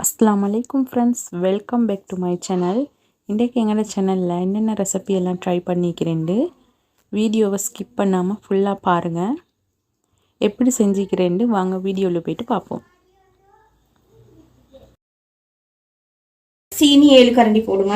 அஸ்ஸலாமு அலைக்கும் friends, welcome back to my channel. இன்றைக்கு எங்களோட சேனலில் என்னென்ன ரெசிபி எல்லாம் ட்ரை பண்ணிக்கிறேன்டு வீடியோவை ஸ்கிப் பண்ணாமல் ஃபுல்லாக பாருங்கள். எப்படி செஞ்சுக்கிறேன்டு வாங்க வீடியோவில் போய்ட்டு பார்ப்போம். சீனி 7 கரண்டி போடுங்க.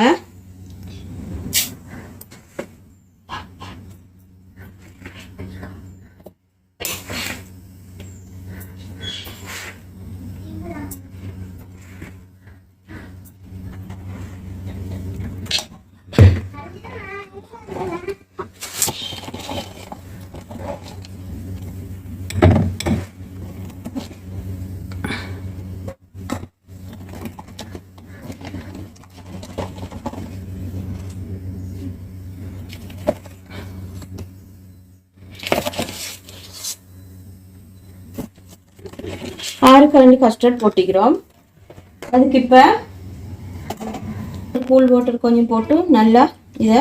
ஆறு கரண்டி கஸ்டர்ட் போட்டிக்கிறோம். அதுக்கு இப்போ கூல் வாட்டர் கொஞ்சம் போட்டு நல்லா இதை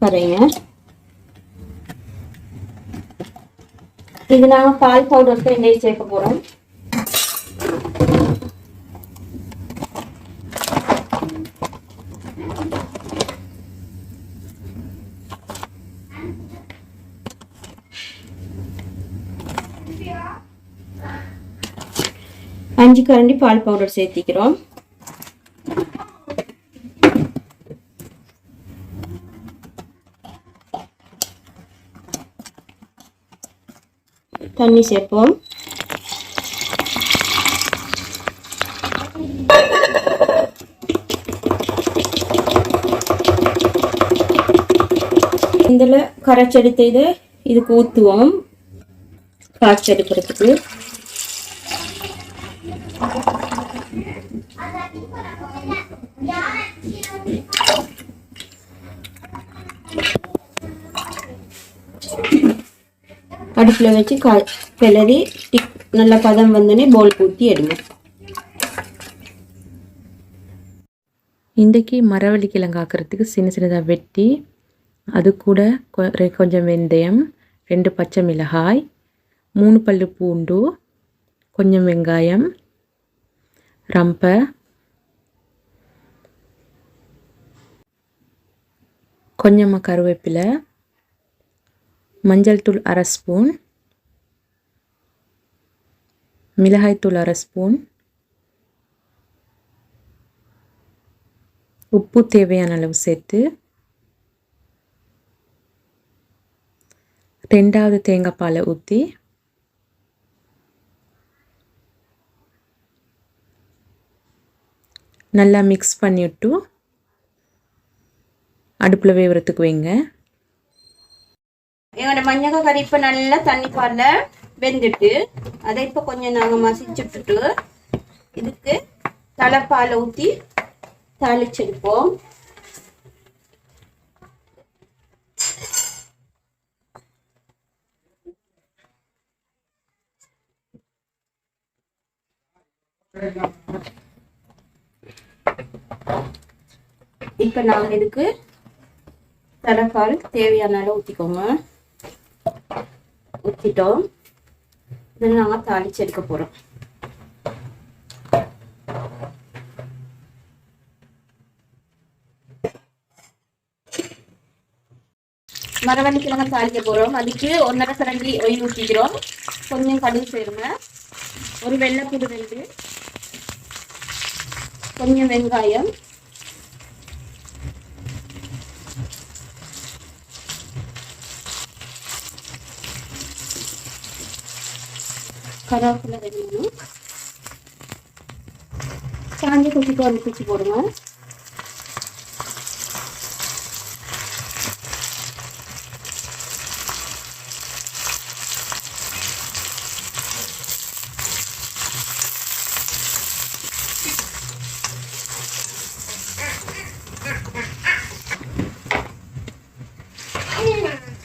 கரைங்க. இது நாங்கள் பால் பவுடர் தான் இன்றைக்கு சேர்க்க போகிறோம். அஞ்சு கரண்டி பால் பவுடர் சேர்த்திக்கிறோம். தண்ணி சேர்ப்போம். இதில் கரைச்செடுத்த இதை இதுக்கு ஊற்றுவோம் காய்ச்சி எடுக்கிறதுக்கு. அடுப்பில் வச்சு கிளறி நல்ல பதம் வந்தோடனே போல் ஊற்றி எடுங்க. இன்றைக்கி மரவள்ளி கிழங்கு ஆக்கிறதுக்கு சின்ன சின்னதாக வெட்டி அது கூட கொஞ்சம் வெந்தயம், 2 பச்சை மிளகாய், 3 பல்லு பூண்டு, கொஞ்சம் வெங்காயம், ரம்பை, கொஞ்சமாக கருவேப்பிலை, மஞ்சள் தூள் 1/2 ஸ்பூன், மிளகாய் தூள் 1/2 ஸ்பூன், உப்பு தேவையான அளவு சேர்த்து 2வது தேங்காய் பாலை ஊற்றி நல்லா மிக்ஸ் பண்ணிவிட்டு அடுப்பில் வேகிறதுக்கு வைங்க. எங்களோட மஞ்சள் கறி இப்போ நல்லா தண்ணி பாலில் வெந்துட்டு அதை இப்போ கொஞ்சம் நாங்கள் மசிச்சுட்டு இதுக்கு தலைப்பாலை ஊற்றி தாளிச்செடுப்போம். இப்போ நாங்கள் இதுக்கு தலைப்பால் தேவையான அளவு ஊற்றிக்கோங்க. ஊற்றிட்டோம். இதில் நாங்கள் தாளிச்சு எடுக்க போகிறோம். மரவள்ளி கிழங்கு தாளிக்க போகிறோம். அதுக்கு 1.5 கரண்டி ஆயில் ஊற்றிக்கிறோம். கொஞ்சம் கடுகு சேருங்க. ஒரு வெள்ளைப்பூடு 2, கொஞ்சம் வெங்காயம், கருவேப்பிலை 2, காஞ்ச குச்சிக்கு ஒரு பிச்சு போடுங்க.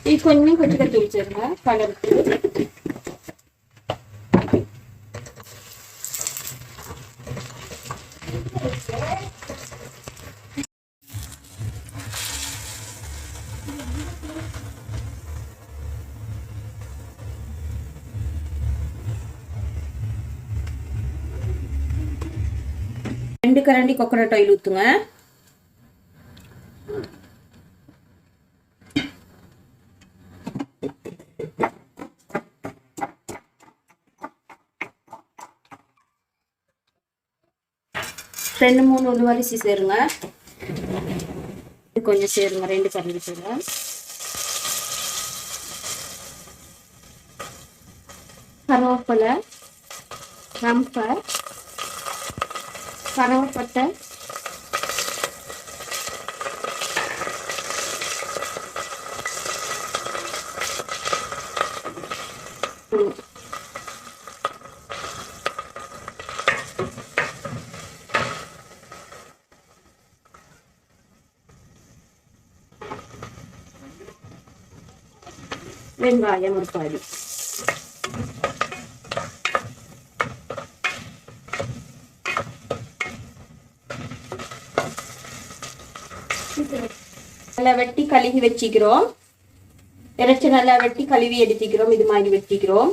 இது கொஞ்சம் கொச்சிக்கட்டு வச்சிருங்க கலருக்கு. 2 கரண்டி கோகோனட் ஆயில் ஊற்றுங்க. ரெண்டு 3 உளுவரிசி சேருங்க. கொஞ்சம் சேருங்க, 2 கரண்டி சேருங்க. கருவேப்பிலை, ரம்பர், கருவேப்பட்டை, வெங்காயம் ஒரு பாதி. நல்லா வெட்டி கழுவி வச்சுக்கிறோம். இறைச்சி நல்லா வெட்டி கழுவி எடுத்துக்கிறோம். இது மாதிரி வெட்டிக்கிறோம்.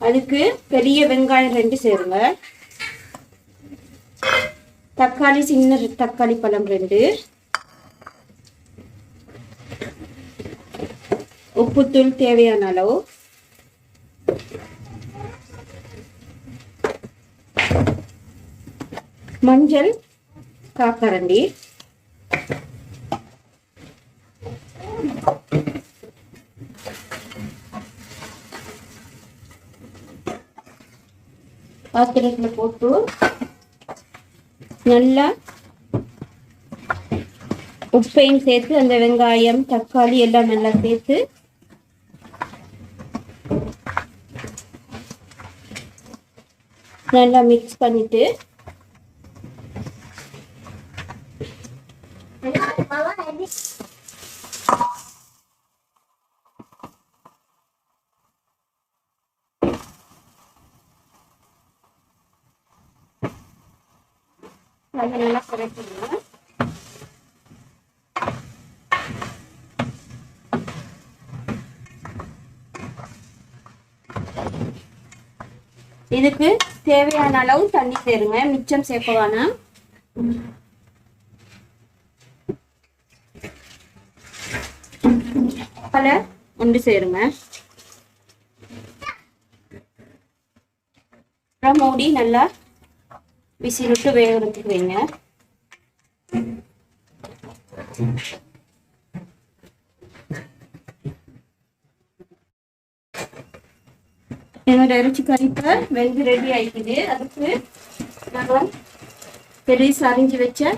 அதுக்கு பெரிய வெங்காயம் 2 சேருங்க. தக்காளி, சின்ன தக்காளி பழம் 2. உப்புத்தூள் தேவையான அளவு. மஞ்சள் 1/4 கரண்டி. பாத்திரத்தில் போட்டு நல்லா உப்பையும் சேர்த்து அந்த வெங்காயம் தக்காளி எல்லாம் நல்லா சேர்த்து நல்லா மிக்ஸ் பண்ணிட்டு நல்லா குறைக்கணும். இதுக்கு தேவையான அளவு தண்ணி சேருங்க. மிச்சம் சேர்க்க வேணாம். ஒன்று சேருங்க. மூடி நல்லா விசில் விட்டு வேகிறதுக்கு வைங்க. என்னோட இறைச்சி கறிப்பை வெந்து ரெடி ஆயிக்குது. அதுக்கு நாங்கள் பெரிய அரிஞ்சு வச்ச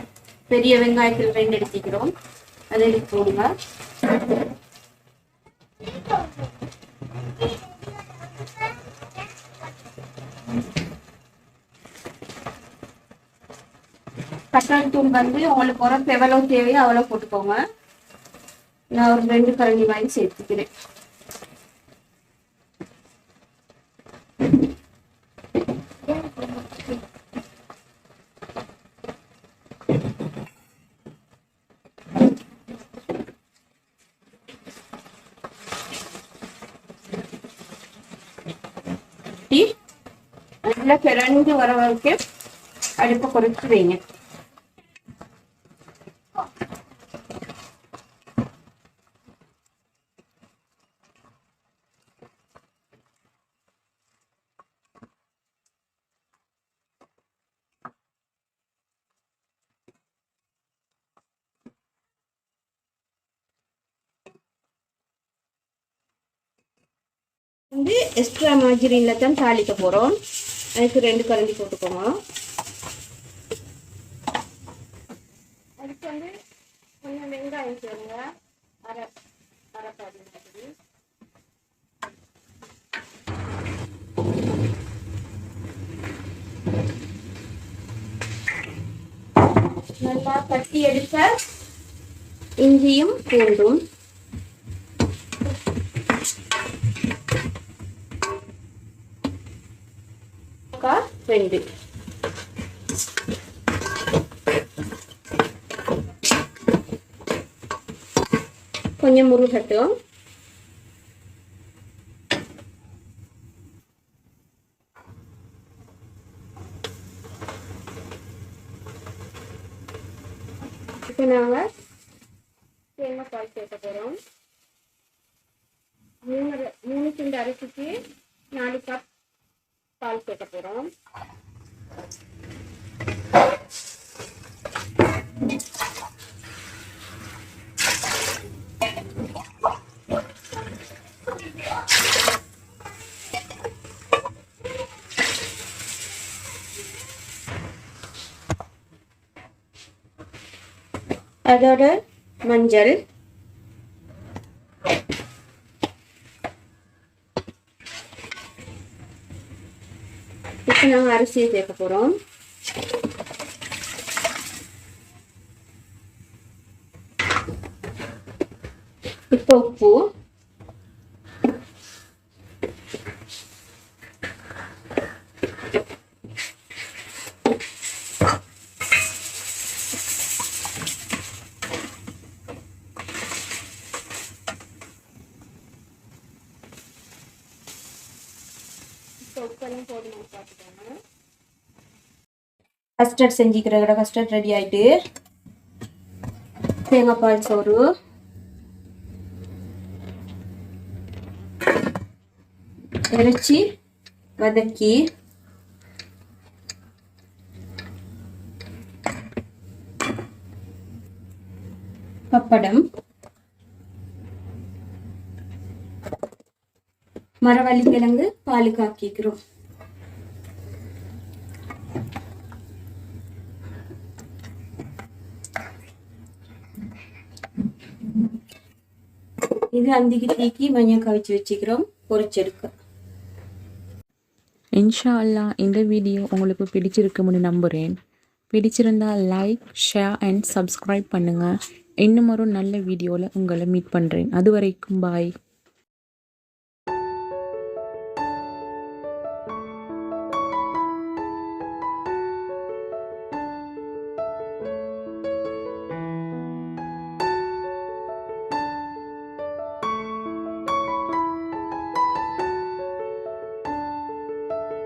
பெரிய வெங்காயத்தில் 2 எடுத்துக்கிறோம். அதை எடுத்து போடுங்க. கட்டான் தூள் வந்து உங்களுக்கு உரப்பு எவ்வளவு தேவையோ அவ்வளோ போட்டுக்கோங்க. நான் ஒரு 2 கரண்டி வாங்கி சேர்த்துக்கிறேன். நல்லா பிறந்து வர வரைக்கும் அடுப்பை குறைச்சி வைங்க. வந்து எக்ஸ்ட்ரா மார்ஜரின்ல தான் தாளிக்க போறோம். அதுக்கு 2 கரண்டி போட்டுக்கோங்க. அதுக்கு வந்து கொஞ்சம் வெங்காயம் சேருங்க. அரை பாதி மாதிரி. நல்லா கட்டி எடுத்த இஞ்சியும் பூண்டும் ரெண்டு கொஞ்சம் முருகட்டும். இப்போ நாங்கள் தேங்காய் பால் சேர்க்க போகிறோம். 3 கிண்டு அரிசிக்கு 4 கப் பால் சேர்க்க போகிறோம். அதோட மஞ்சள், இப்போ நாங்கள் அரிசியை சேர்க்க போகிறோம். இப்போ உப்பு, உப்பெல்லாம் போடணும் பார்த்துக்கோங்க. கஸ்டர்ட் செஞ்சுக்கிறோட கஸ்டர்ட் ரெடி ஆயிட்டு. தேங்காய் பால் சோறு, இறைச்சி வதக்கி பப்படம், மரவள்ளி கிழங்கு பாலுக்கு ஆக்கிக்கிறோம். இது அந்திக்கு தீக்கி மஞ்சள் கவிச்சு வச்சுக்கிறோம் பொரிச்செடுக்க. இன்ஷா அல்லாஹ் இந்த வீடியோ உங்களுக்கு பிடிச்சிருக்கும்னு நம்புகிறேன். பிடிச்சிருந்தால் லைக், ஷேர் அண்ட் சப்ஸ்கிரைப் பண்ணுங்கள். இன்னும் ஒரு நல்ல வீடியோவில் உங்களை மீட் பண்ணுறேன். அது வரைக்கும் பாய்.